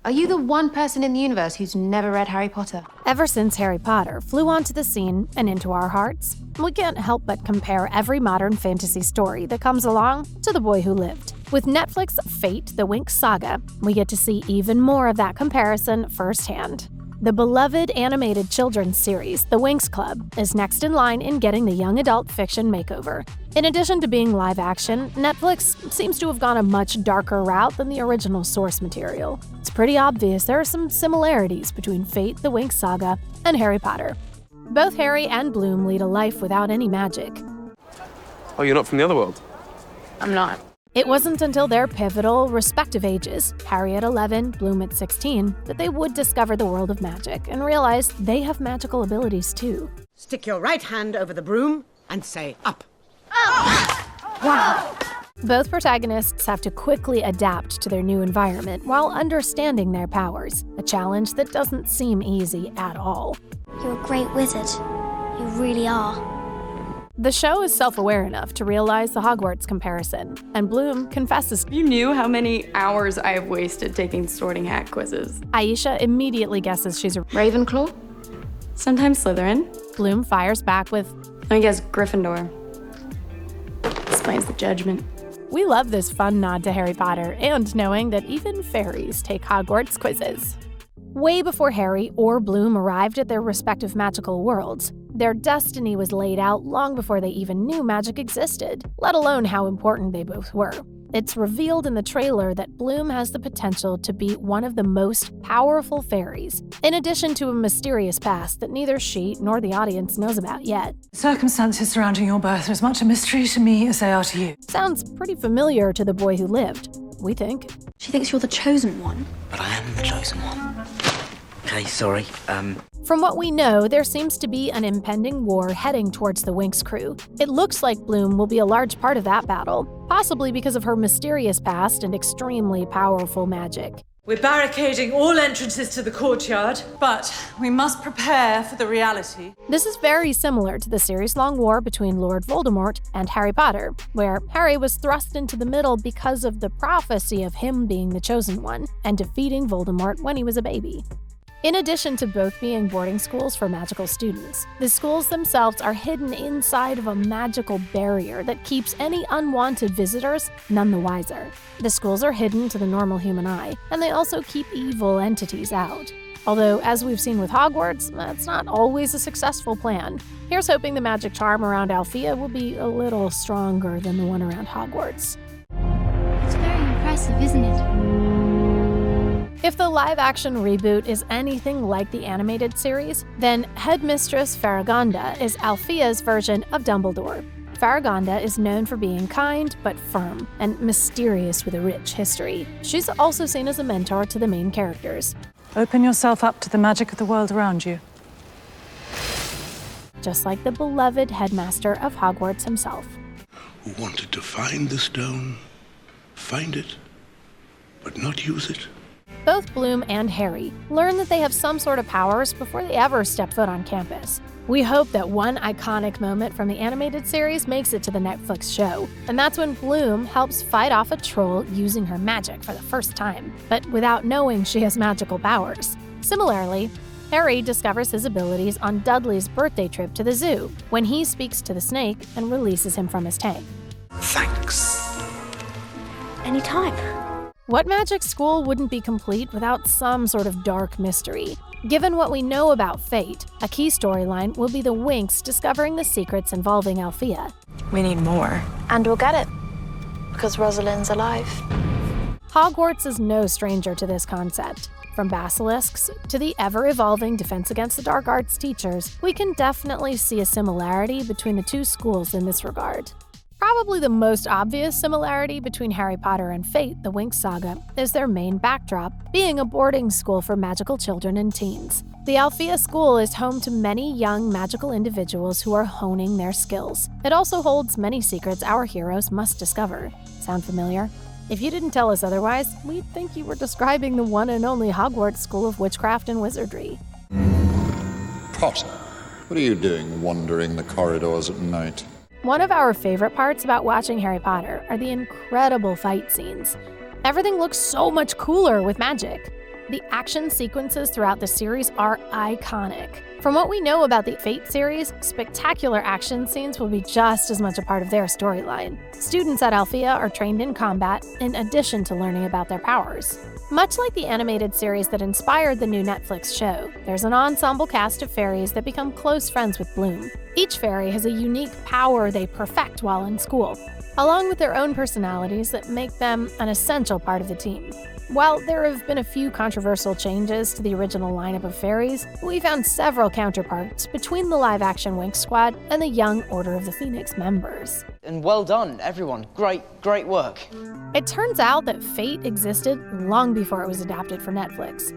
Are you the one person in the universe who's never read Harry Potter? Ever since Harry Potter flew onto the scene and into our hearts, we can't help but compare every modern fantasy story that comes along to The Boy Who Lived. With Netflix's Fate, the Winx Saga, we get to see even more of that comparison firsthand. The beloved animated children's series, The Winx Club, is next in line in getting the young adult fiction makeover. In addition to being live action, Netflix seems to have gone a much darker route than the original source material. It's pretty obvious there are some similarities between Fate, the Winx Saga, and Harry Potter. Both Harry and Bloom lead a life without any magic. Oh, you're not from the other world? I'm not. It wasn't until their pivotal, respective ages, Harry at 11, Bloom at 16, that they would discover the world of magic and realize they have magical abilities too. Stick your right hand over the broom and say up. Wow! Both protagonists have to quickly adapt to their new environment while understanding their powers, a challenge that doesn't seem easy at all. You're a great wizard. You really are. The show is self-aware enough to realize the Hogwarts comparison, and Bloom confesses. You knew how many hours I have wasted taking sorting hat quizzes. Aisha immediately guesses she's a Ravenclaw? Sometimes Slytherin. Bloom fires back with, I guess Gryffindor. Explains the judgment. We love this fun nod to Harry Potter and knowing that even fairies take Hogwarts quizzes. Way before Harry or Bloom arrived at their respective magical worlds, their destiny was laid out long before they even knew magic existed, let alone how important they both were. It's revealed in the trailer that Bloom has the potential to be one of the most powerful fairies, in addition to a mysterious past that neither she nor the audience knows about yet. Circumstances surrounding your birth are as much a mystery to me as they are to you. Sounds pretty familiar to The Boy Who Lived, we think. She thinks you're the chosen one. But I am the chosen one. Okay, sorry. From what we know, there seems to be an impending war heading towards the Winx crew. It looks like Bloom will be a large part of that battle, possibly because of her mysterious past and extremely powerful magic. We're barricading all entrances to the courtyard, but we must prepare for the reality. This is very similar to the series-long war between Lord Voldemort and Harry Potter, where Harry was thrust into the middle because of the prophecy of him being the chosen one and defeating Voldemort when he was a baby. In addition to both being boarding schools for magical students, the schools themselves are hidden inside of a magical barrier that keeps any unwanted visitors none the wiser. The schools are hidden to the normal human eye, and they also keep evil entities out. Although, as we've seen with Hogwarts, that's not always a successful plan. Here's hoping the magic charm around Alfea will be a little stronger than the one around Hogwarts. It's very impressive, isn't it? If the live-action reboot is anything like the animated series, then Headmistress Faragonda is Alfea's version of Dumbledore. Faragonda is known for being kind but firm, and mysterious with a rich history. She's also seen as a mentor to the main characters. Open yourself up to the magic of the world around you. Just like the beloved headmaster of Hogwarts himself. Who wanted to find the stone, find it, but not use it. Both Bloom and Harry learn that they have some sort of powers before they ever step foot on campus. We hope that one iconic moment from the animated series makes it to the Netflix show, and that's when Bloom helps fight off a troll using her magic for the first time, but without knowing she has magical powers. Similarly, Harry discovers his abilities on Dudley's birthday trip to the zoo, when he speaks to the snake and releases him from his tank. Thanks. Anytime. What magic school wouldn't be complete without some sort of dark mystery? Given what we know about Fate, a key storyline will be the Winx discovering the secrets involving Alfea. We need more. And we'll get it, because Rosalind's alive. Hogwarts is no stranger to this concept. From basilisks to the ever-evolving Defense Against the Dark Arts teachers, we can definitely see a similarity between the two schools in this regard. Probably the most obvious similarity between Harry Potter and Fate, the Winx Saga, is their main backdrop, being a boarding school for magical children and teens. The Alfea School is home to many young magical individuals who are honing their skills. It also holds many secrets our heroes must discover. Sound familiar? If you didn't tell us otherwise, we'd think you were describing the one and only Hogwarts School of Witchcraft and Wizardry. Potter, what are you doing wandering the corridors at night? One of our favorite parts about watching Harry Potter are the incredible fight scenes. Everything looks so much cooler with magic. The action sequences throughout the series are iconic. From what we know about the Fate series, spectacular action scenes will be just as much a part of their storyline. Students at Althea are trained in combat in addition to learning about their powers. Much like the animated series that inspired the new Netflix show, there's an ensemble cast of fairies that become close friends with Bloom. Each fairy has a unique power they perfect while in school, along with their own personalities that make them an essential part of the team. While there have been a few controversial changes to the original lineup of fairies, we found several counterparts between the live-action Winx Squad and the Young Order of the Phoenix members. And well done, everyone. Great work. It turns out that Fate existed long before it was adapted for Netflix.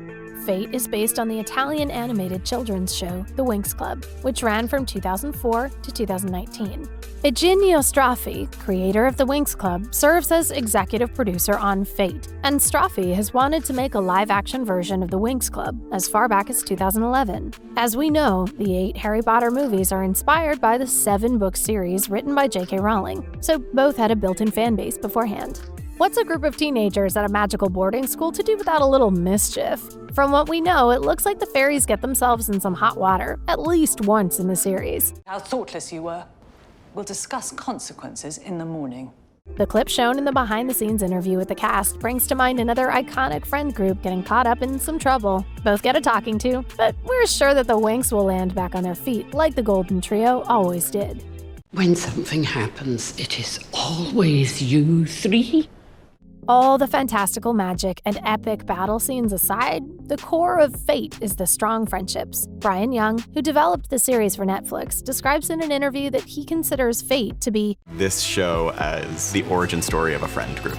Fate is based on the Italian animated children's show, The Winx Club, which ran from 2004 to 2019. Eugenio Straffi, creator of The Winx Club, serves as executive producer on Fate, and Straffi has wanted to make a live-action version of The Winx Club as far back as 2011. As we know, the 8 Harry Potter movies are inspired by the 7-book series written by J.K. Rowling, so both had a built-in fan base beforehand. What's a group of teenagers at a magical boarding school to do without a little mischief? From what we know, it looks like the fairies get themselves in some hot water, at least once in the series. How thoughtless you were. We'll discuss consequences in the morning. The clip shown in the behind-the-scenes interview with the cast brings to mind another iconic friend group getting caught up in some trouble. Both get a talking to, but we're sure that the Winx will land back on their feet like the Golden Trio always did. When something happens, it is always you three. All the fantastical magic and epic battle scenes aside, the core of Fate is the strong friendships. Brian Young, who developed the series for Netflix, describes in an interview that he considers Fate to be this show as the origin story of a friend group.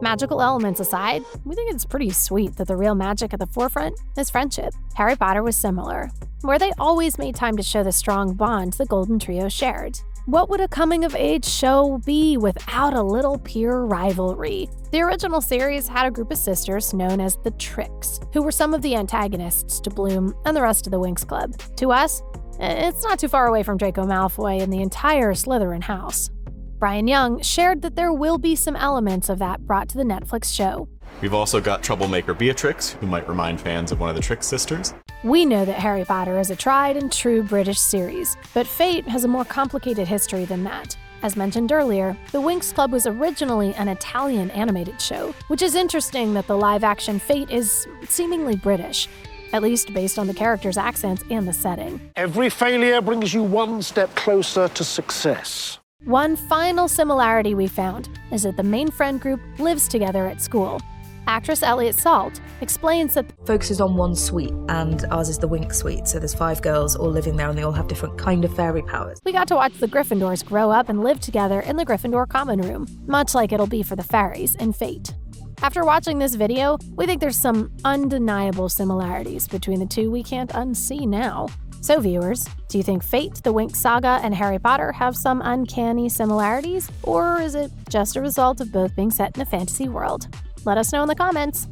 Magical elements aside, we think it's pretty sweet that the real magic at the forefront is friendship. Harry Potter was similar, where they always made time to show the strong bond the Golden Trio shared. What would a coming-of-age show be without a little peer rivalry? The original series had a group of sisters known as the Tricks, who were some of the antagonists to Bloom and the rest of the Winx Club. To us, it's not too far away from Draco Malfoy and the entire Slytherin house. Brian Young shared that there will be some elements of that brought to the Netflix show. We've also got troublemaker Beatrix, who might remind fans of one of the Tricks sisters. We know that Harry Potter is a tried and true British series, but Fate has a more complicated history than that. As mentioned earlier, the Winx Club was originally an Italian animated show, which is interesting that the live-action Fate is seemingly British, at least based on the characters' accents and the setting. Every failure brings you one step closer to success. One final similarity we found is that the main friend group lives together at school. Actress Elliot Salt explains that focuses on one suite, and ours is the Winx suite, so there's 5 girls all living there and they all have different kind of fairy powers. We got to watch the Gryffindors grow up and live together in the Gryffindor common room, much like it'll be for the fairies in Fate. After watching this video, we think there's some undeniable similarities between the two we can't unsee now. So viewers, do you think Fate, the Winx Saga, and Harry Potter have some uncanny similarities? Or is it just a result of both being set in a fantasy world? Let us know in the comments.